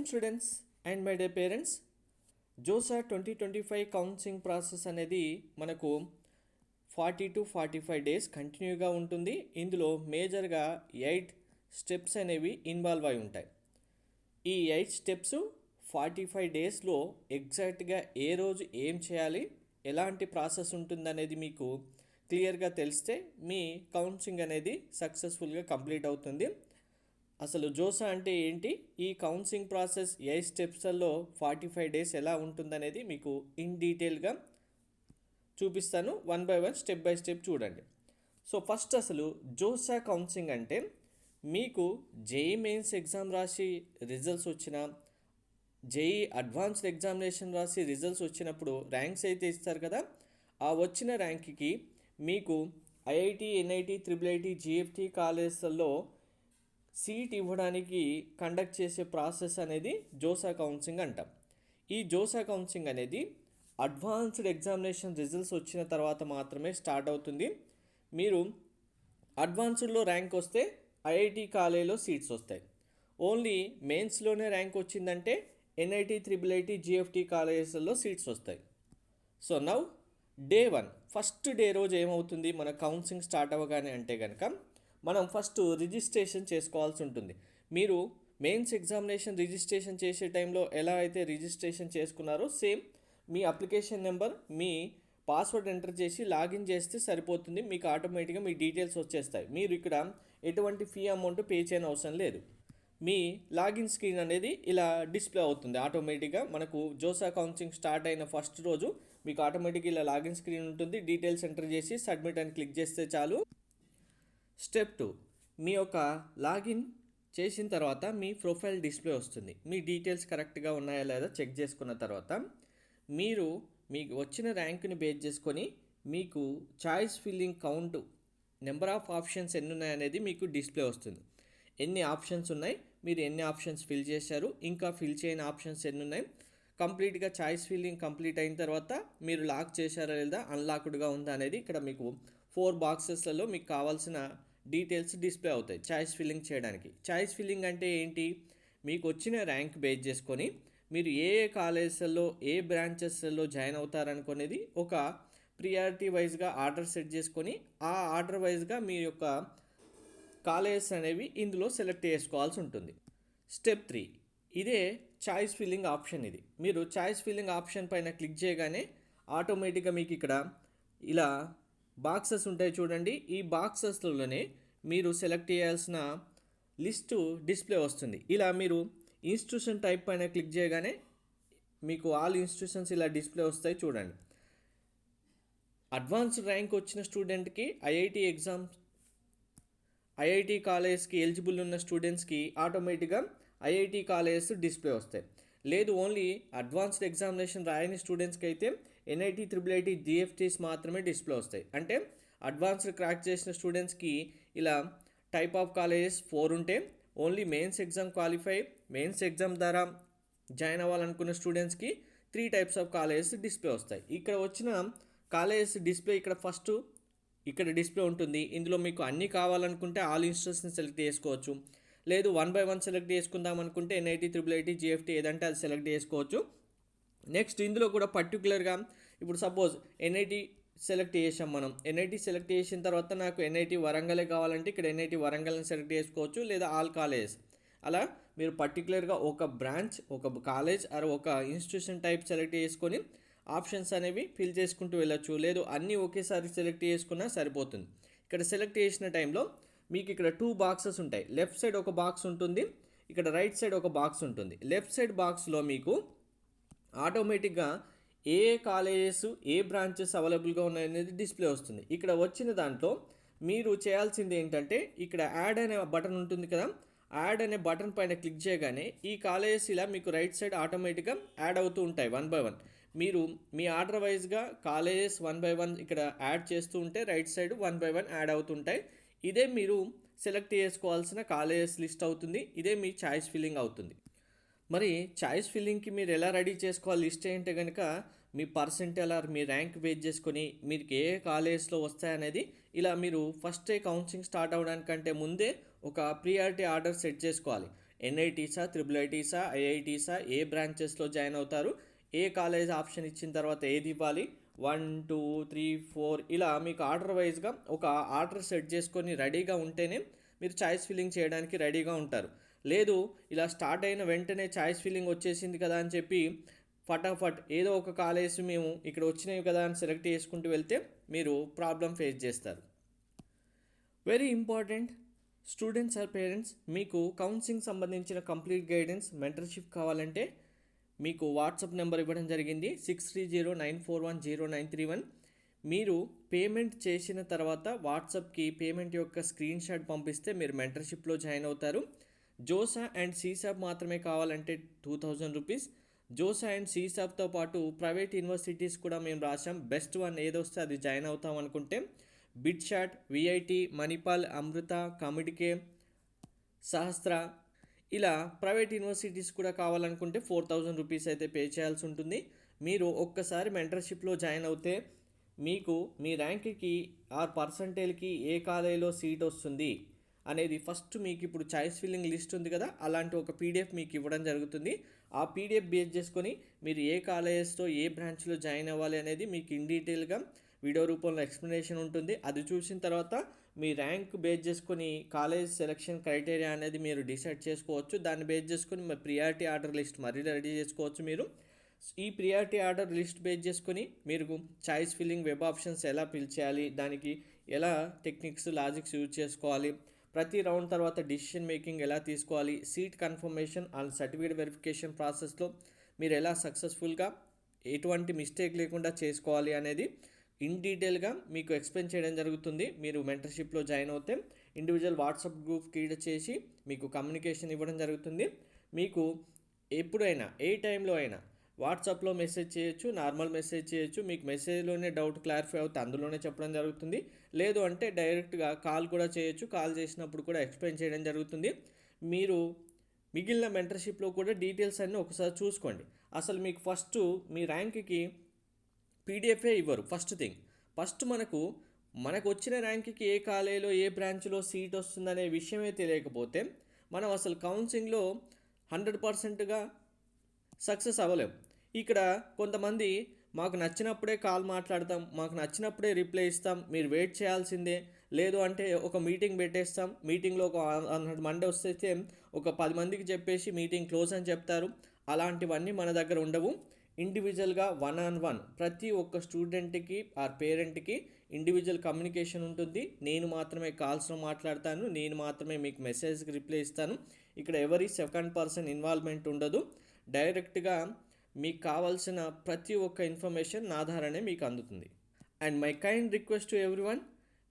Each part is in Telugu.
Welcome students and my day parents. JoSAA 2025 counselling process అనేది మనకు 40 to 45 డేస్ కంటిన్యూగా ఉంటుంది. ఇందులో మేజర్గా 8 స్టెప్స్ అనేవి ఇన్వాల్వ్ అయి ఉంటాయి. ఈ 8 స్టెప్స్ 45 డేస్లో ఎగ్జాక్ట్గా ఏ రోజు ఏం చేయాలి, ఎలాంటి ప్రాసెస్ ఉంటుందనేది మీకు క్లియర్గా తెలిస్తే మీ కౌన్సిలింగ్ అనేది సక్సెస్ఫుల్గా కంప్లీట్ అవుతుంది. అసలు జోసా అంటే ఏంటి, ఈ కౌన్సిలింగ్ ప్రాసెస్ 8 స్టెప్స్లో 45 డేస్ ఎలా ఉంటుందనేది మీకు ఇన్ డీటెయిల్గా చూపిస్తాను. One by one step by step చూడండి. సో ఫస్ట్ అసలు జోసా కౌన్సిలింగ్ అంటే మీకు జేఈ మెయిన్స్ ఎగ్జామ్ రాసి రిజల్ట్స్ వచ్చిన, జేఈ అడ్వాన్స్డ్ ఎగ్జామినేషన్ రాసి రిజల్ట్స్ వచ్చినప్పుడు ర్యాంక్స్ అయితే ఇస్తారు కదా, ఆ వచ్చిన ర్యాంక్కి మీకు ఐఐటి, ఎన్ఐటి, ట్రిపుల్ జిఎఫ్టి కాలేజెస్లో సీట్ ఇవ్వడానికి కండక్ట్ చేసే ప్రాసెస్ అనేది జోసా కౌన్సిలింగ్ అంటాం. ఈ జోసా కౌన్సిలింగ్ అనేది అడ్వాన్స్డ్ ఎగ్జామినేషన్ రిజల్ట్స్ వచ్చిన తర్వాత మాత్రమే స్టార్ట్ అవుతుంది. మీరు అడ్వాన్స్డ్లో ర్యాంక్ వస్తే ఐఐటి కాలేజీలో సీట్స్ వస్తాయి. ఓన్లీ మెయిన్స్లోనే ర్యాంక్ వచ్చిందంటే ఎన్ఐటి, ట్రిపుల్ జిఎఫ్టి కాలేజెస్లో సీట్స్ వస్తాయి. So now day 1 first day రోజు ఏమవుతుంది, మన కౌన్సిలింగ్ స్టార్ట్ అవ్వగానే అంటే కనుక మనం ఫస్ట్ రిజిస్ట్రేషన్ చేసుకోవాల్సి ఉంటుంది. మీరు మెయిన్స్ ఎగ్జామినేషన్ రిజిస్ట్రేషన్ చేసే టైంలో ఎలా అయితే రిజిస్ట్రేషన్ చేసుకున్నారో సేమ్ మీ అప్లికేషన్ నెంబర్, మీ పాస్వర్డ్ ఎంటర్ చేసి లాగిన్ చేస్తే సరిపోతుంది. మీకు ఆటోమేటిక్గా మీ డీటెయిల్స్ వచ్చేస్తాయి. మీరు ఇక్కడ ఎటువంటి ఫీ అమౌంట్ పే చేయని అవసరం లేదు. మీ లాగిన్ స్క్రీన్ అనేది ఇలా డిస్ప్లే అవుతుంది ఆటోమేటిక్గా. మనకు జోసా కౌన్సిలింగ్ స్టార్ట్ అయిన ఫస్ట్ రోజు మీకు ఆటోమేటిక్గా ఇలా లాగిన్ స్క్రీన్ ఉంటుంది. డీటెయిల్స్ ఎంటర్ చేసి సబ్మిట్ అని క్లిక్ చేస్తే చాలు. స్టెప్ 2, మీ యొక్క లాగిన్ చేసిన తర్వాత మీ ప్రొఫైల్ డిస్ప్లే వస్తుంది. మీ డీటెయిల్స్ కరెక్ట్గా ఉన్నాయా లేదా చెక్ చేసుకున్న తర్వాత మీరు మీకు వచ్చిన ర్యాంకుని బేస్ చేసుకొని మీకు choice filling count, number of options ఎన్ని ఉన్నాయనేది మీకు డిస్ప్లే వస్తుంది. ఎన్ని ఆప్షన్స్ ఉన్నాయి, మీరు ఎన్ని ఆప్షన్స్ ఫిల్ చేశారు, ఇంకా ఫిల్ చేయని ఆప్షన్స్ ఎన్ని ఉన్నాయి, కంప్లీట్గా చాయిస్ ఫిల్లింగ్ కంప్లీట్ అయిన తర్వాత మీరు లాక్ చేశారా లేదా, అన్లాక్డ్గా ఉందా అనేది ఇక్కడ మీకు 4 బాక్సెస్లలో మీకు కావాల్సిన డీటెయిల్స్ డిస్ప్లే అవుతాయి చాయిస్ ఫిల్లింగ్ చేయడానికి. చాయిస్ ఫిల్లింగ్ అంటే ఏంటి, మీకు వచ్చిన ర్యాంక్ బేస్ చేసుకొని మీరు ఏ ఏ కాలేజెస్లో ఏ బ్రాంచెస్లో జాయిన్ అవుతారనుకునేది ఒక ప్రియారిటీ వైజ్గా ఆర్డర్ సెట్ చేసుకొని ఆ ఆర్డర్ వైజ్గా మీ యొక్క కాలేజెస్ అనేవి ఇందులో సెలెక్ట్ చేసుకోవాల్సి ఉంటుంది. స్టెప్ 3, ఇదే చాయిస్ ఫిల్లింగ్ ఆప్షన్. ఇది మీరు చాయిస్ ఫిల్లింగ్ ఆప్షన్ పైన క్లిక్ చేయగానే ఆటోమేటిక్గా మీకు ఇక్కడ ఇలా బాక్సెస్ ఉంటాయి చూడండి. ఈ బాక్సెస్లోనే మీరు సెలెక్ట్ చేయాల్సిన లిస్టు డిస్ప్లే వస్తుంది. ఇలా మీరు ఇన్స్టిట్యూషన్ టైప్ పైన క్లిక్ చేయగానే మీకు ఆల్ ఇన్స్టిట్యూషన్స్ ఇలా డిస్ప్లే వస్తాయి చూడండి. అడ్వాన్స్డ్ ర్యాంక్ వచ్చిన స్టూడెంట్కి ఐఐటి కాలేజ్కి ఎలిజిబుల్ ఉన్న స్టూడెంట్స్కి ఆటోమేటిక్గా ఐఐటి కాలేజెస్ డిస్ప్లే వస్తాయి. లేదు ఓన్లీ అడ్వాన్స్డ్ ఎగ్జామినేషన్ రాయని స్టూడెంట్స్కి అయితే ఎన్ఐటి, ట్రిపుల్ జిఎఫ్టీస్ మాత్రమే డిస్ప్లే వస్తాయి. అంటే అడ్వాన్స్డ్ క్రాక్ చేసిన స్టూడెంట్స్కి ఇలా టైప్ ఆఫ్ కాలేజెస్ 4 ఉంటే, only mains exam qualify, mains exam ద్వారా జాయిన్ అవ్వాలనుకున్న స్టూడెంట్స్కి 3 టైప్స్ ఆఫ్ కాలేజెస్ డిస్ప్లే వస్తాయి. ఇక్కడ వచ్చిన కాలేజెస్ డిస్ప్లే ఇక్కడ ఫస్ట్ ఇక్కడ డిస్ప్లే ఉంటుంది. ఇందులో మీకు అన్నీ కావాలనుకుంటే ఆల్ ఇన్స్టిట్యూషన్స్ సెలెక్ట్ చేసుకోవచ్చు. లేదు 1 by 1 సెలెక్ట్ చేసుకుందాం అనుకుంటే ఎన్ఐటి, ట్రిపుల్ జిఎఫ్టీ ఏదంటే అది సెలెక్ట్ చేసుకోవచ్చు. నెక్స్ట్ ఇందులో కూడా పర్టికులర్గా ఇప్పుడు సపోజ్ ఎన్ఐటి సెలెక్ట్ చేసాం. మనం ఎన్ఐటి సెలెక్ట్ చేసిన తర్వాత నాకు ఎన్ఐటి వరంగలే కావాలంటే ఇక్కడ ఎన్ఐటి వరంగల్ని సెలెక్ట్ చేసుకోవచ్చు, లేదా ఆల్ కాలేజెస్. అలా మీరు పర్టికులర్గా ఒక బ్రాంచ్, ఒక కాలేజ్ ఆర్ ఒక ఇన్స్టిట్యూషన్ టైప్ సెలెక్ట్ చేసుకొని ఆప్షన్స్ అనేవి ఫిల్ చేసుకుంటూ వెళ్ళొచ్చు. లేదు అన్నీ ఒకేసారి సెలెక్ట్ చేసుకున్నా సరిపోతుంది. ఇక్కడ సెలెక్ట్ చేసిన టైంలో మీకు ఇక్కడ 2 బాక్సెస్ ఉంటాయి. లెఫ్ట్ సైడ్ ఒక బాక్స్ ఉంటుంది, ఇక్కడ రైట్ సైడ్ ఒక బాక్స్ ఉంటుంది. లెఫ్ట్ సైడ్ బాక్స్లో మీకు ఆటోమేటిక్గా ఏ కాలేజెస్, ఏ బ్రాంచెస్ అవైలబుల్గా ఉన్నాయనేది డిస్ప్లే వస్తుంది. ఇక్కడ వచ్చిన దాంట్లో మీరు చేయాల్సింది ఏంటంటే ఇక్కడ యాడ్ అనే బటన్ ఉంటుంది కదా, యాడ్ అనే బటన్ పైన క్లిక్ చేయగానే ఈ కాలేజెస్ ఇలా మీకు రైట్ సైడ్ ఆటోమేటిక్గా యాడ్ అవుతూ ఉంటాయి 1 by 1. మీరు మీ ఆర్డర్ వైజ్గా కాలేజెస్ 1 by 1 ఇక్కడ యాడ్ చేస్తూ ఉంటే రైట్ సైడ్ 1 by 1 యాడ్ అవుతుంటాయి. ఇదే మీరు సెలెక్ట్ చేసుకోవాల్సిన కాలేజెస్ లిస్ట్ అవుతుంది. ఇదే మీ చాయిస్ ఫిల్లింగ్ అవుతుంది. మరి చాయిస్ ఫిల్లింగ్కి మీరు ఎలా రెడీ చేసుకోవాలి లిస్ట్ అంటే కనుక మీ పర్సెంటేజ్ ఆర్ మీ ర్యాంక్ బేస్ చేసుకొని మీకు ఏ కాలేజ్లో వస్తాయనేది ఇలా మీరు ఫస్టే కౌన్సిలింగ్ స్టార్ట్ అవ్వడానికంటే ముందే ఒక ప్రియారిటీ ఆర్డర్ సెట్ చేసుకోవాలి. ఎన్ఐటీసా, ట్రిపుల్ ఐటీసా, ఐఐటీసా, ఏ బ్రాంచెస్లో జాయిన్ అవుతారు, ఏ కాలేజ్ ఆప్షన్ ఇచ్చిన తర్వాత ఏది ఇవ్వాలి, 1 2 3 4 ఇలా మీకు ఆర్డర్ వైజ్గా ఒక ఆర్డర్ సెట్ చేసుకొని రెడీగా ఉంటేనే మీరు చాయిస్ ఫిల్లింగ్ చేయడానికి రెడీగా ఉంటారు. లేదు ఇలా స్టార్ట్ అయిన వెంటనే చాయిస్ ఫిల్లింగ్ వచ్చేసింది కదా అని చెప్పి ఫటాఫట్ ఏదో ఒక కాలేజ్ మేము ఇక్కడ వచ్చినవి కదా అని సెలెక్ట్ చేసుకుంటూ వెళ్తే మీరు ప్రాబ్లం ఫేస్ చేస్తారు. Very important students or parents, మీకు కౌన్సిలింగ్ సంబంధించిన కంప్లీట్ గైడెన్స్ మెంటర్షిప్ కావాలంటే మీకు వాట్సాప్ నెంబర్ ఇవ్వడం జరిగింది 6309410931. మీరు పేమెంట్ చేసిన తర్వాత వాట్సాప్కి పేమెంట్ యొక్క స్క్రీన్ షాట్ పంపిస్తే మీరు మెంటర్షిప్లో జాయిన్ అవుతారు. జోసా అండ్ సీసాప్ మాత్రమే కావాలంటే 2000 రూపీస్. జోసా అండ్ సీసాప్తో పాటు ప్రైవేట్ యూనివర్సిటీస్ కూడా మేము రాసాం. బెస్ట్ వన్ ఏదొస్తే అది జాయిన్ అవుతాం అనుకుంటే బిట్ షాట్, విఐటి, మణిపాల్, అమృత, కమిడికే, సహస్ర ఇలా ప్రైవేట్ యూనివర్సిటీస్ కూడా కావాలనుకుంటే 4000 రూపీస్ అయితే పే చేయాల్సి ఉంటుంది. మీరు ఒక్కసారి మెంటర్షిప్లో జాయిన్ అవుతే మీకు మీ ర్యాంక్కి ఆర్ పర్సంటేజ్కి ఏ కాలేజీలో సీట్ వస్తుంది అనేది ఫస్ట్ మీకు ఇప్పుడు చాయిస్ ఫిల్లింగ్ లిస్ట్ ఉంది కదా, అలాంటి ఒక పీడిఎఫ్ మీకు ఇవ్వడం జరుగుతుంది. ఆ పీడిఎఫ్ బేస్ చేసుకొని మీరు ఏ కాలేజెస్తో ఏ బ్రాంచ్లో జాయిన్ అవ్వాలి అనేది మీకు ఇన్ డీటెయిల్గా వీడియో రూపంలో ఎక్స్ప్లెనేషన్ ఉంటుంది. అది చూసిన తర్వాత మీ ర్యాంక్ బేస్ చేసుకొని కాలేజ్ సెలెక్షన్ క్రైటీరియా అనేది మీరు డిసైడ్ చేసుకోవచ్చు. దాన్ని బేస్ చేసుకొని మీ ప్రియారిటీ ఆర్డర్ లిస్ట్ మరీ రెడీ చేసుకోవచ్చు. మీరు ఈ ప్రియారిటీ ఆర్డర్ లిస్ట్ బేస్ చేసుకొని మీరు చాయిస్ ఫిల్లింగ్ వెబ్ ఆప్షన్స్ ఎలా ఫిల్ చేయాలి, దానికి ఎలా టెక్నిక్స్ లాజిక్స్ యూజ్ చేసుకోవాలి, ప్రతి రౌండ్ తర్వాత డిసిషన్ మేకింగ్ ఎలా తీసుకోవాలి, seat confirmation and certificate verification ప్రాసెస్లో మీరు ఎలా సక్సెస్ఫుల్గా ఎటువంటి మిస్టేక్ లేకుండా చేసుకోవాలి అనేది ఇన్ డీటెయిల్గా మీకు ఎక్స్ప్లెయిన్ చేయడం జరుగుతుంది. మీరు మెంటర్షిప్లో జాయిన్ అవుతే ఇండివిజువల్ వాట్సాప్ గ్రూప్ క్రియేట్ చేసి మీకు కమ్యూనికేషన్ ఇవ్వడం జరుగుతుంది. మీకు ఎప్పుడైనా ఏ టైంలో అయినా వాట్సాప్లో మెసేజ్ చేయొచ్చు, నార్మల్ మెసేజ్ చేయొచ్చు. మీకు మెసేజ్లోనే డౌట్ క్లారిఫై అవుతే అందులోనే చెప్పడం జరుగుతుంది. లేదు అంటే డైరెక్ట్గా కాల్ కూడా చేయొచ్చు. కాల్ చేసినప్పుడు కూడా ఎక్స్ప్లెయిన్ చేయడం జరుగుతుంది. మీరు మిగిలిన మెంటర్షిప్లో కూడా డీటెయిల్స్ అన్నీ ఒకసారి చూసుకోండి. అసలు మీకు ఫస్ట్ మీ ర్యాంక్కి పీడిఎఫే ఇవ్వరు. ఫస్ట్ మనకు వచ్చిన ర్యాంక్కి ఏ కాలేజీలో ఏ బ్రాంచ్లో సీట్ వస్తుందనే విషయమే తెలియకపోతే మనం అసలు కౌన్సిలింగ్లో 100%గా సక్సెస్ అవ్వలేం. ఇక్కడ కొంతమంది మాకు నచ్చినప్పుడే కాల్ మాట్లాడతాం, మాకు నచ్చినప్పుడే రిప్లై ఇస్తాం, మీరు వెయిట్ చేయాల్సిందే, లేదు అంటే ఒక మీటింగ్ పెట్టేస్తాం, మీటింగ్లో ఒక 100 మంది వస్తే ఒక 10 మందికి చెప్పేసి మీటింగ్ క్లోజ్ అని చెప్తారు. అలాంటివన్నీ మన దగ్గర ఉండవు. ఇండివిజువల్గా 1-on-1 ప్రతి ఒక్క స్టూడెంట్కి ఆర్ పేరెంట్కి ఇండివిజువల్ కమ్యూనికేషన్ ఉంటుంది. నేను మాత్రమే కాల్స్లో మాట్లాడతాను, నేను మాత్రమే మీకు మెసేజ్కి రిప్లై ఇస్తాను. ఇక్కడ ఎవరి సెకండ్ పర్సన్ ఇన్వాల్వ్మెంట్ ఉండదు. డైరెక్ట్గా మీకు కావాల్సిన ప్రతి ఒక్క ఇన్ఫర్మేషన్ నా ద్వారానే మీకు అందుతుంది. And my kind request to everyone,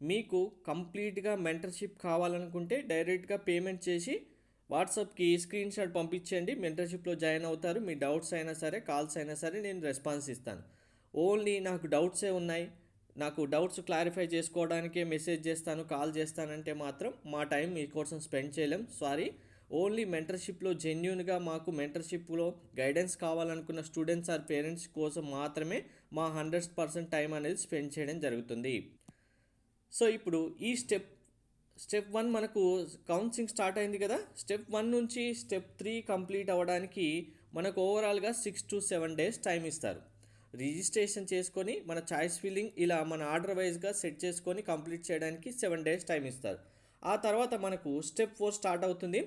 మీకు కంప్లీట్గా మెంటర్షిప్ కావాలనుకుంటే డైరెక్ట్గా పేమెంట్ చేసి వాట్సాప్కి స్క్రీన్ షాట్ పంపించండి. మెంటర్షిప్లో జాయిన్ అవుతారు. మీ డౌట్స్ అయినా సరే, కాల్స్ అయినా సరే నేను రెస్పాన్స్ ఇస్తాను. ఓన్లీ నాకు డౌట్సే ఉన్నాయి, నాకు డౌట్స్ క్లారిఫై చేసుకోవడానికే మెసేజ్ చేస్తాను, కాల్ చేస్తానంటే మాత్రం మా టైం మీకోసం స్పెండ్ చేయలేం. సారీ. ఓన్లీ మెంటర్షిప్లో జెన్యూన్గా మాకు మెంటర్షిప్లో గైడెన్స్ కావాలనుకున్న స్టూడెంట్స్ ఆర్ పేరెంట్స్ కోసం మాత్రమే మా 100% టైం అనేది స్పెండ్ చేయడం జరుగుతుంది. సో ఇప్పుడు ఈ స్టెప్ 1 మనకు కౌన్సిలింగ్ స్టార్ట్ అయింది కదా. స్టెప్ 1 నుంచి స్టెప్ 3 కంప్లీట్ అవ్వడానికి మనకు ఓవరాల్గా 6 to 7 days టైం ఇస్తారు. రిజిస్ట్రేషన్ చేసుకొని మన చాయిస్ ఫిల్లింగ్ ఇలా మన ఆర్డర్ వైజ్గా సెట్ చేసుకొని కంప్లీట్ చేయడానికి 7 days టైం ఇస్తారు. ఆ తర్వాత మనకు స్టెప్ 4 స్టార్ట్ అవుతుంది.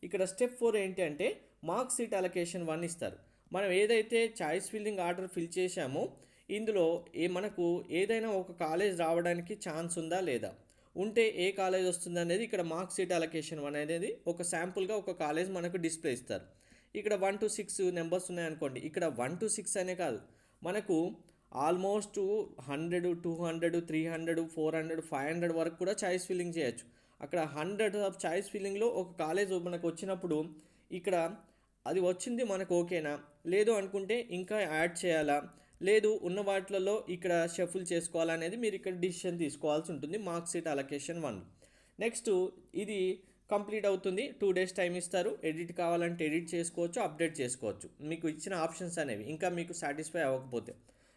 ఇక్కడ స్టెప్ 4 ఏంటి అంటే మార్క్ సీట్ అలొకేషన్ 1 ఇస్తారు. మనం ఏదైతే చాయిస్ ఫిల్లింగ్ ఆర్డర్ ఫిల్ చేశామో ఇందులో మనకు ఏదైనా ఒక కాలేజ్ రావడానికి ఛాన్స్ ఉందా లేదా, ఉంటే ఏ కాలేజ్ వస్తుంది అనేది ఇక్కడ మార్క్ సీట్ అలొకేషన్ 1 అనేది ఒక శాంపుల్గా ఒక కాలేజ్ మనకు డిస్ప్లే ఇస్తారు. ఇక్కడ 1 to 6 నెంబర్స్ ఉన్నాయనుకోండి. ఇక్కడ 1 to 6 అనే కాదు, మనకు ఆల్మోస్ట్ 100, 200, 300, 400, 500 వరకు కూడా చాయిస్ ఫిల్లింగ్ చేయొచ్చు. అక్కడ 100 ఆఫ్ చాయిస్ ఫిల్లింగ్లో ఒక కాలేజ్ మనకు వచ్చినప్పుడు ఇక్కడ అది వచ్చింది మనకు ఓకేనా, లేదు అనుకుంటే ఇంకా యాడ్ చేయాలా, లేదు ఉన్న వాటిలలో ఇక్కడ షఫుల్ చేసుకోవాలనేది మీరు ఇక్కడ డిసిషన్ తీసుకోవాల్సి ఉంటుంది. Mark seat allocation 1. నెక్స్ట్ ఇది కంప్లీట్ అవుతుంది. 2 days టైం ఇస్తారు. ఎడిట్ కావాలంటే ఎడిట్ చేసుకోవచ్చు, అప్డేట్ చేసుకోవచ్చు, మీకు ఇచ్చిన ఆప్షన్స్ అనేవి ఇంకా మీకు సాటిస్ఫై అవ్వకపోతే.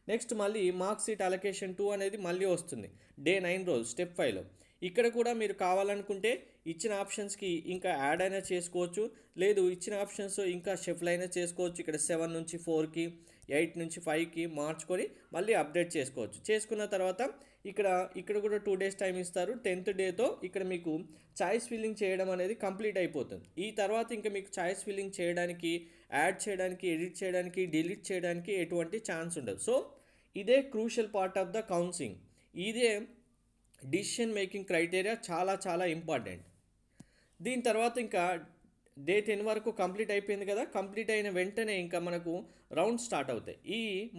నెక్స్ట్ మళ్ళీ మార్క్ సీట్ అలొకేషన్ 2 అనేది మళ్ళీ వస్తుంది డే 9 రోజు స్టెప్ 5లో. ఇక్కడ కూడా మీరు కావాలనుకుంటే ఇచ్చిన ఆప్షన్స్కి ఇంకా యాడ్ అయినా చేసుకోవచ్చు, లేదు ఇచ్చిన ఆప్షన్స్ ఇంకా షఫుల్ అయినా చేసుకోవచ్చు. ఇక్కడ 7 నుంచి 4కి 8 నుంచి 5కి మార్చుకొని మళ్ళీ అప్డేట్ చేసుకోవచ్చు. చేసుకున్న తర్వాత ఇక్కడ ఇక్కడ కూడా 2 డేస్ టైం ఇస్తారు. 10th డేతో ఇక్కడ మీకు చాయిస్ ఫిల్లింగ్ చేయడం అనేది కంప్లీట్ అయిపోతుంది. ఈ తర్వాత ఇంకా మీకు చాయిస్ ఫిల్లింగ్ చేయడానికి, యాడ్ చేయడానికి, ఎడిట్ చేయడానికి, డిలీట్ చేయడానికి ఎటువంటి ఛాన్స్ ఉండదు. సో ఇదే crucial part of the counselling. ఇదే డిసిషన్ మేకింగ్ క్రైటీరియా, చాలా చాలా ఇంపార్టెంట్. దీని తర్వాత ఇంకా డే 10 వరకు కంప్లీట్ అయిపోయింది కదా. కంప్లీట్ అయిన వెంటనే ఇంకా మనకు రౌండ్స్ స్టార్ట్ అవుతాయి.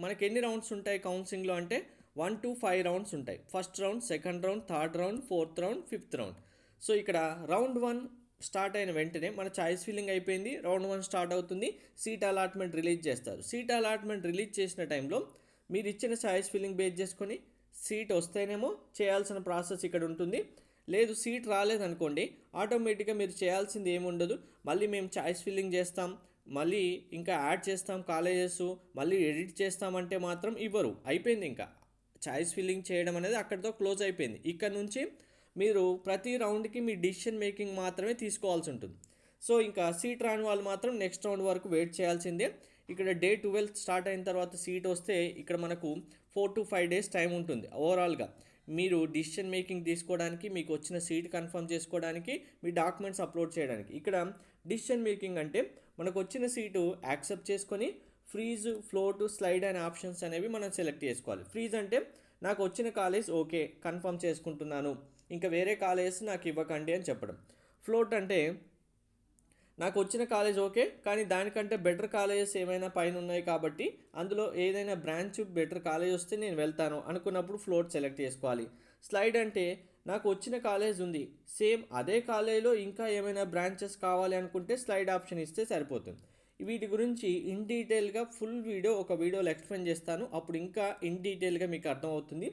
మనకి ఎన్ని రౌండ్స్ ఉంటాయి కౌన్సిలింగ్లో అంటే 1 to 5 రౌండ్స్ ఉంటాయి. First round, second round, third round, fourth round, fifth round. So ఇక్కడ రౌండ్ 1 స్టార్ట్ అయిన వెంటనే మన చాయిస్ ఫిల్లింగ్ అయిపోయింది, రౌండ్ 1 స్టార్ట్ అవుతుంది. సీట్ అలాట్మెంట్ రిలీజ్ చేస్తారు. సీట్ అలాట్మెంట్ రిలీజ్ చేసిన టైంలో మీరు ఇచ్చిన చాయిస్ ఫిల్లింగ్ బేస్ చేసుకొని సీట్ వస్తేనేమో చేయాల్సిన ప్రాసెస్ ఇక్కడ ఉంటుంది. లేదు సీట్ రాలేదనుకోండి, ఆటోమేటిక్గా మీరు చేయాల్సింది ఏముండదు. మళ్ళీ మేము చాయిస్ ఫిల్లింగ్ చేస్తాం, మళ్ళీ ఇంకా యాడ్ చేస్తాం కాలేజెస్, మళ్ళీ ఎడిట్ చేస్తామంటే మాత్రం ఇవ్వరు. అయిపోయింది, ఇంకా చాయిస్ ఫిల్లింగ్ చేయడం అనేది అక్కడితో క్లోజ్ అయిపోయింది. ఇక్కడ నుంచి మీరు ప్రతి రౌండ్కి మీ డిసిషన్ మేకింగ్ మాత్రమే తీసుకోవాల్సి ఉంటుంది. సో ఇంకా సీట్ రాని వాళ్ళు మాత్రం నెక్స్ట్ రౌండ్ వరకు వెయిట్ చేయాల్సిందే. ఇక్కడ డే 12 స్టార్ట్ అయిన తర్వాత సీట్ వస్తే ఇక్కడ మనకు 4 to 5 డేస్ టైం ఉంటుంది. ఓవరాల్గా మీరు డిసిషన్ మేకింగ్ తీసుకోవడానికి, మీకు వచ్చిన సీట్ కన్ఫర్మ్ చేసుకోవడానికి, మీ డాక్యుమెంట్స్ అప్లోడ్ చేయడానికి. ఇక్కడ డిసిషన్ మేకింగ్ అంటే మనకు వచ్చిన సీటు యాక్సెప్ట్ చేసుకొని ఫ్రీజ్, ఫ్లోట్, స్లైడ్ అనే ఆప్షన్స్ అనేవి మనం సెలెక్ట్ చేసుకోవాలి. ఫ్రీజ్ అంటే నాకు వచ్చిన కాలేజ్ ఓకే కన్ఫర్మ్ చేసుకుంటున్నాను, ఇంకా వేరే కాలేజెస్ నాకు ఇవ్వకండి అని చెప్పడం. ఫ్లోట్ అంటే నాకు వచ్చిన కాలేజ్ ఓకే, కానీ దానికంటే బెటర్ కాలేజెస్ ఏమైనా పైన ఉన్నాయి కాబట్టి అందులో ఏదైనా బ్రాంచ్ బెటర్ కాలేజ్ వస్తే నేను వెళ్తాను అనుకున్నప్పుడు ఫ్లోట్ సెలెక్ట్ చేసుకోవాలి. స్లైడ్ అంటే నాకు వచ్చిన కాలేజ్ ఉంది, సేమ్ అదే కాలేజ్లో ఇంకా ఏమైనా బ్రాంచెస్ కావాలి అనుకుంటే స్లైడ్ ఆప్షన్ ఇస్తే సరిపోతుంది. వీటి గురించి ఇన్ డీటెయిల్గా ఫుల్ వీడియో ఒక వీడియోలో ఎక్స్ప్లెయిన్ చేస్తాను, అప్పుడు ఇంకా ఇన్ డీటెయిల్గా మీకు అర్థమవుతుంది.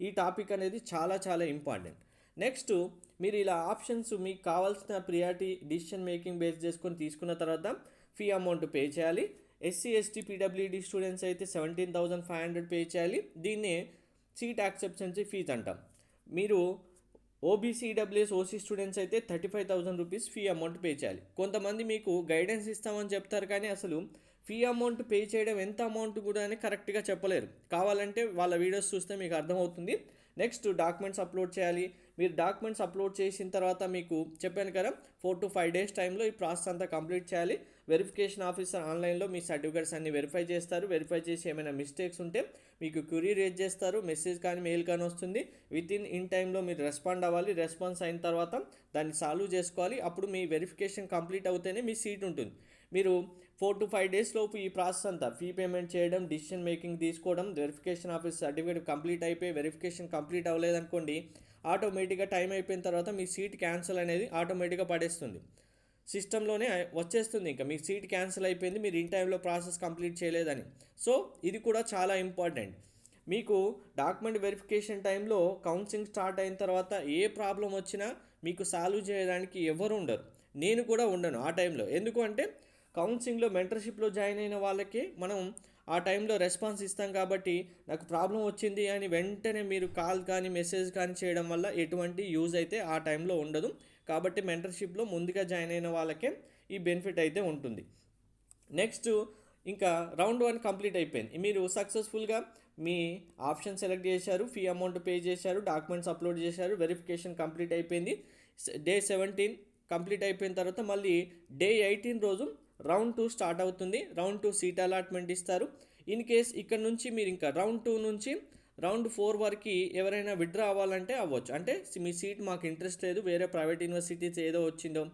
ఈ టాపిక్ అనేది చాలా చాలా ఇంపార్టెంట్. నెక్స్ట్ మీరు ఇలా ఆప్షన్స్ మీకు కావాల్సిన ప్రియారిటీ డిసిషన్ మేకింగ్ బేస్ చేసుకొని తీసుకున్న తర్వాత ఫీ అమౌంట్ పే చేయాలి. ఎస్సీ, ఎస్టీ, పీడబ్ల్యూడీ స్టూడెంట్స్ అయితే 17,500 పే చేయాలి. దీన్నే సీట్ యాక్సెప్టెన్సీ ఫీజ్ అంటాం. మీరు ఓబీసీ, ఈడబ్ల్యూఎస్, ఓసీ స్టూడెంట్స్ అయితే 35,000 రూపీస్ ఫీ అమౌంట్ పే చేయాలి. కొంతమంది మీకు గైడెన్స్ ఇస్తామని చెప్తారు, కానీ అసలు ఫీ అమౌంట్ పే చేయడం ఎంత అమౌంట్ కూడా అని కరెక్ట్గా చెప్పలేరు. కావాలంటే వాళ్ళ వీడియోస్ చూస్తే మీకు అర్థమవుతుంది. నెక్స్ట్ డాక్యుమెంట్స్ అప్లోడ్ చేయాలి. మీరు డాక్యుమెంట్స్ అప్లోడ్ చేసిన తర్వాత మీకు చెప్పాను కదా 4 to 5 డేస్ టైంలో ఈ ప్రాసెస్ అంతా కంప్లీట్ చేయాలి. వెరిఫికేషన్ ఆఫీసర్ ఆన్లైన్లో మీ సర్టిఫికేట్స్ అన్ని వెరిఫై చేస్తారు. వెరిఫై చేసి ఏమైనా మిస్టేక్స్ ఉంటే మీకు క్వరీ రేజ్ చేస్తారు. మెసేజ్ కానీ మెయిల్ కానీ వస్తుంది. ఇన్ టైంలో మీరు రెస్పాండ్ అవ్వాలి. రెస్పాన్స్ అయిన తర్వాత దాన్ని సాల్వ్ చేసుకోవాలి. అప్పుడు మీ వెరిఫికేషన్ కంప్లీట్ అవుతేనే మీ సీట్ ఉంటుంది. మీరు 4 to 5 డేస్ లోపు ఈ ప్రాసెస్ అంతా ఫీ పేమెంట్ చేయడం, డిసిషన్ మేకింగ్ తీసుకోవడం, వెరిఫికేషన్ ఆఫీస్ సర్టిఫికేట్ కంప్లీట్ అయిపోయి వెరిఫికేషన్ కంప్లీట్ అవ్వలేదనుకోండి, ఆటోమేటిక్గా టైం అయిపోయిన తర్వాత మీ సీట్ క్యాన్సిల్ అనేది ఆటోమేటిక్గా పడేస్తుంది. సిస్టంలోనే వచ్చేస్తుంది, ఇంకా మీ సీట్ క్యాన్సిల్ అయిపోయింది, మీరు ఇన్ టైంలో ప్రాసెస్ కంప్లీట్ చేయలేదని. సో ఇది కూడా చాలా ఇంపార్టెంట్. మీకు డాక్యుమెంట్ వెరిఫికేషన్ టైంలో కౌన్సిలింగ్ స్టార్ట్ అయిన తర్వాత ఏ ప్రాబ్లం వచ్చినా మీకు సాల్వ్ చేయడానికి ఎవరు ఉండరు. నేను కూడా ఉండను ఆ టైంలో. ఎందుకు అంటే కౌన్సిలింగ్లో మెంటర్షిప్లో జాయిన్ అయిన వాళ్ళకి మనం ఆ టైంలో రెస్పాన్స్ ఇస్తాం కాబట్టి నాకు ప్రాబ్లం వచ్చింది అని వెంటనే మీరు కాల్ కానీ మెసేజ్ కానీ చేయడం వల్ల ఎటువంటి యూజ్ అయితే ఆ టైంలో ఉండదు. కాబట్టి మెంటర్షిప్లో ముందుగా జాయిన్ అయిన వాళ్ళకే ఈ బెనిఫిట్ అయితే ఉంటుంది. నెక్స్ట్ ఇంకా రౌండ్ 1 కంప్లీట్ అయిపోయింది. మీరు సక్సెస్ఫుల్గా మీ ఆప్షన్ సెలెక్ట్ చేశారు, ఫీ అమౌంట్ పే చేశారు, డాక్యుమెంట్స్ అప్లోడ్ చేశారు, వెరిఫికేషన్ కంప్లీట్ అయిపోయింది. డే 17 కంప్లీట్ అయిపోయిన తర్వాత మళ్ళీ డే 18 రోజు రౌండ్ 2 స్టార్ట్ అవుతుంది. రౌండ్ 2 సీట్ అలాట్మెంట్ ఇస్తారు. ఇన్ కేస్ ఇక్కడ నుంచి మీరు ఇంకా రౌండ్ 2 నుంచి రౌండ్ 4 వరకు ఎవరైనా విత్డ్రా అవ్వాలంటే అవ్వచ్చు. అంటే మీ సీట్ మాకు ఇంట్రెస్ట్ లేదు, వేరే ప్రైవేట్ యూనివర్సిటీస్ ఏదో వచ్చిందో,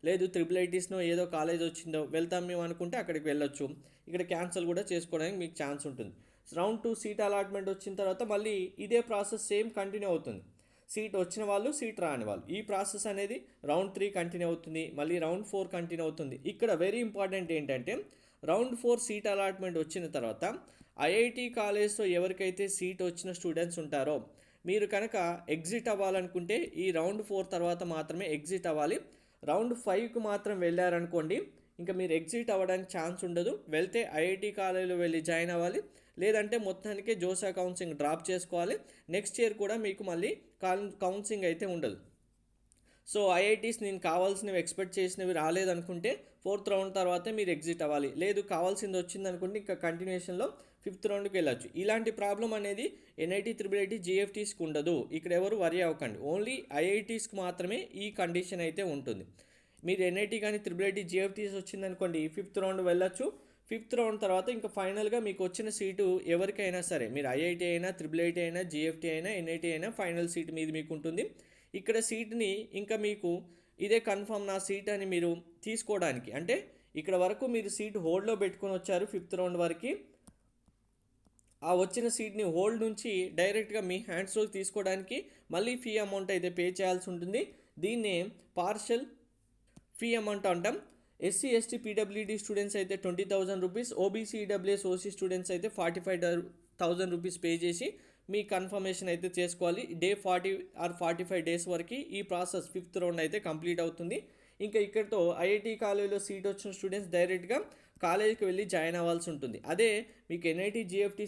లేదు IIITస్నో ఏదో కాలేజ్ వచ్చిందో వెళ్తాం మేము అనుకుంటే అక్కడికి వెళ్ళొచ్చు. ఇక్కడ క్యాన్సిల్ కూడా చేసుకోవడానికి మీకు ఛాన్స్ ఉంటుంది. రౌండ్ 2 సీట్ అలాట్మెంట్ వచ్చిన తర్వాత మళ్ళీ ఇదే ప్రాసెస్ సేమ్ కంటిన్యూ అవుతుంది. సీట్ వచ్చిన వాళ్ళు, సీట్ రాని వాళ్ళు, ఈ ప్రాసెస్ అనేది రౌండ్ 3 కంటిన్యూ అవుతుంది. మళ్ళీ రౌండ్ 4 కంటిన్యూ అవుతుంది. ఇక్కడ వెరీ ఇంపార్టెంట్ ఏంటంటే రౌండ్ 4 సీట్ అలాట్మెంట్ వచ్చిన తర్వాత ఐఐటి కాలేజ్లో ఎవరికైతే సీట్ వచ్చిన స్టూడెంట్స్ ఉంటారో మీరు కనుక ఎగ్జిట్ అవ్వాలనుకుంటే ఈ రౌండ్ 4 తర్వాత మాత్రమే ఎగ్జిట్ అవ్వాలి. రౌండ్ 5కు మాత్రం వెళ్ళారనుకోండి ఇంకా మీరు ఎగ్జిట్ అవ్వడానికి ఛాన్స్ ఉండదు. వెళ్తే ఐఐటి కాలేజీలో వెళ్ళి జాయిన్ అవ్వాలి, లేదంటే మొత్తానికి జోసా కౌన్సిలింగ్ డ్రాప్ చేసుకోవాలి. నెక్స్ట్ ఇయర్ కూడా మీకు మళ్ళీ కౌన్సిలింగ్ అయితే ఉండదు. సో ఐఐటీస్ నేను కావాల్సినవి ఎక్స్పెక్ట్ చేసినవి రాలేదనుకుంటే 4th రౌండ్ తర్వాతే మీరు ఎగ్జిట్ అవ్వాలి. లేదు కావాల్సింది వచ్చిందనుకుంటే ఇంకా కంటిన్యూషన్లో 5th రౌండ్కి వెళ్ళొచ్చు. ఇలాంటి ప్రాబ్లం అనేది ఎన్ఐటీ త్రిబుల్ ఐటీ జీఎఫ్టీస్కి ఉండదు. ఇక్కడ ఎవరు వరి అవ్వకండి. ఓన్లీ ఐఐటీస్కి మాత్రమే ఈ కండిషన్ అయితే ఉంటుంది. మీరు ఎన్ఐటీ కానీ త్రిబుల్ ఐటీ జీఎఫ్టీస్ వచ్చిందనుకోండి 5th రౌండ్ వెళ్ళొచ్చు. 5th రౌండ్ తర్వాత ఇంకా ఫైనల్గా మీకు వచ్చిన సీటు ఎవరికైనా సరే, మీరు ఐఐటీ అయినా త్రిబుల్ ఐటీ అయినా జీఎఫ్టీ అయినా ఎన్ఐటీ అయినా ఫైనల్ సీట్ మీది మీకు ఉంటుంది. ఇక్కడ సీట్ని ఇంకా మీకు ఇదే కన్ఫర్మ్ నా సీట్ అని మీరు తీసుకోవడానికి, అంటే ఇక్కడ వరకు మీరు సీట్ హోల్డ్లో పెట్టుకొని వచ్చారు 5th రౌండ్ వరకు, ఆ వచ్చిన సీట్ని హోల్డ్ నుంచి డైరెక్ట్గా మీ హ్యాండ్స్లోకి తీసుకోవడానికి మళ్ళీ ఫీ అమౌంట్ అయితే పే చేయాల్సి ఉంటుంది. దీన్నే పార్షల్ ఫీ అమౌంట్ అంటాం. ఎస్సీ ఎస్టీ పీడబ్ల్యూడీ స్టూడెంట్స్ అయితే 20,000 rupees, OBC EWS OC students అయితే 45,000 రూపీస్ పే చేసి మీ కన్ఫర్మేషన్ అయితే చేసుకోవాలి. డే 40 ఆర్ 45 డేస్ వరకు ఈ ప్రాసెస్ 5th రౌండ్ అయితే కంప్లీట్ అవుతుంది. ఇంకా ఇక్కడితో ఐఐటీ కాలేజీలో సీట్ వచ్చిన స్టూడెంట్స్ డైరెక్ట్గా కాలేజీకి వెళ్ళి జాయిన్ అవ్వాల్సి ఉంటుంది. అదే మీకు ఎన్ఐటీ జీఎఫ్టీ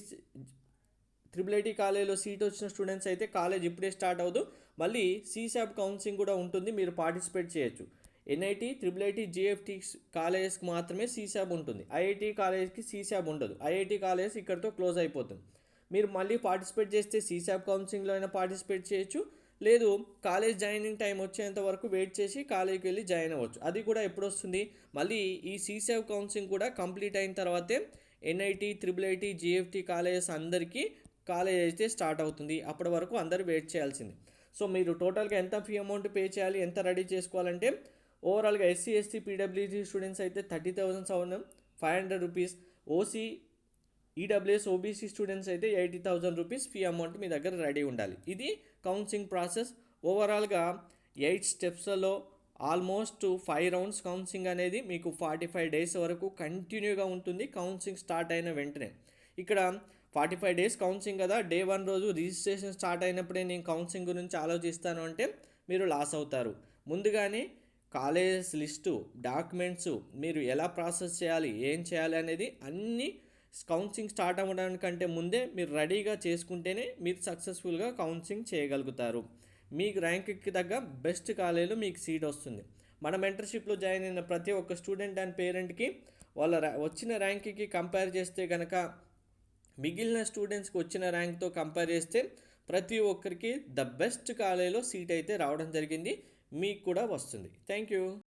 త్రిబుల్ ఐటీ కాలేజీలో సీట్ వచ్చిన స్టూడెంట్స్ అయితే కాలేజ్ ఇప్పుడే స్టార్ట్ అవ్వదు, మళ్ళీ సీసాబ్ కౌన్సిలింగ్ కూడా ఉంటుంది, మీరు పార్టిసిపేట్ చేయొచ్చు. ఎన్ఐటీ త్రిబుల్ ఐటీ జీఎఫ్టీ కాలేజెస్కి మాత్రమే సీసాబ్ ఉంటుంది, ఐఐటీ కాలేజ్కి సీసాబ్ ఉండదు. ఐఐటీ కాలేజ్ ఇక్కడితో క్లోజ్ అయిపోతుంది. మీరు మళ్ళీ పార్టిసిపేట్ చేస్తే సీసాబ్ కౌన్సిలింగ్లో అయినా పార్టిసిపేట్ చేయొచ్చు, లేదు కాలేజ్ జాయినింగ్ టైం వచ్చేంత వరకు వెయిట్ చేసి కాలేజ్కి వెళ్ళి జాయిన్ అవ్వచ్చు. అది కూడా ఎప్పుడు వస్తుంది, మళ్ళీ ఈ సీసాబ్ కౌన్సిలింగ్ కూడా కంప్లీట్ అయిన తర్వాతే ఎన్ఐటీ త్రిబుల్ ఐటీ జీఎఫ్టీ కాలేజెస్ అందరికీ కాలేజ్ అయితే స్టార్ట్ అవుతుంది. అప్పటి వరకు అందరూ వెయిట్ చేయాల్సింది. సో మీరు టోటల్గా ఎంత ఫీ అమౌంట్ పే చేయాలి, ఎంత రెడీ చేసుకోవాలంటే ఓవరాల్గా ఎస్సీ ఎస్టీ పీడబ్ల్యూడీ స్టూడెంట్స్ అయితే 30,500 rupees, OC EWS OBC students అయితే 80,000 రూపీస్ ఫీ అమౌంట్ మీ దగ్గర రెడీ ఉండాలి. ఇది కౌన్సిలింగ్ ప్రాసెస్. ఓవరాల్గా 8 స్టెప్స్లలో ఆల్మోస్ట్ 5 రౌండ్స్ కౌన్సిలింగ్ అనేది మీకు 45 డేస్ వరకు కంటిన్యూగా ఉంటుంది. కౌన్సిలింగ్ స్టార్ట్ అయిన వెంటనే ఇక్కడ 45 డేస్ కౌన్సిలింగ్ కదా, డే 1 రోజు రిజిస్ట్రేషన్ స్టార్ట్ అయినప్పుడే నేను కౌన్సిలింగ్ గురించి ఆలోచిస్తాను అంటే మీరు లాస్ అవుతారు. ముందుగానే కాలేజెస్ లిస్టు, డాక్యుమెంట్స్, మీరు ఎలా ప్రాసెస్ చేయాలి, ఏం చేయాలి అనేది అన్నీ కౌన్సిలింగ్ స్టార్ట్ అవ్వడానికంటే ముందే మీరు రెడీగా చేసుకుంటేనే మీరు సక్సెస్ఫుల్గా కౌన్సిలింగ్ చేయగలుగుతారు. మీకు ర్యాంక్కి తగ్గ బెస్ట్ కాలేజీలో మీకు సీట్ వస్తుంది. మన మెంటర్షిప్లో జాయిన్ అయిన ప్రతి ఒక్క స్టూడెంట్ అండ్ పేరెంట్కి వాళ్ళ వచ్చిన ర్యాంక్కి కంపేర్ చేస్తే కనుక మిగిలిన స్టూడెంట్స్కి వచ్చిన ర్యాంక్తో కంపేర్ చేస్తే ప్రతి ఒక్కరికి ద బెస్ట్ కాలేజీలో సీట్ అయితే రావడం జరిగింది. మీకు కూడా వస్తుంది. Thank you.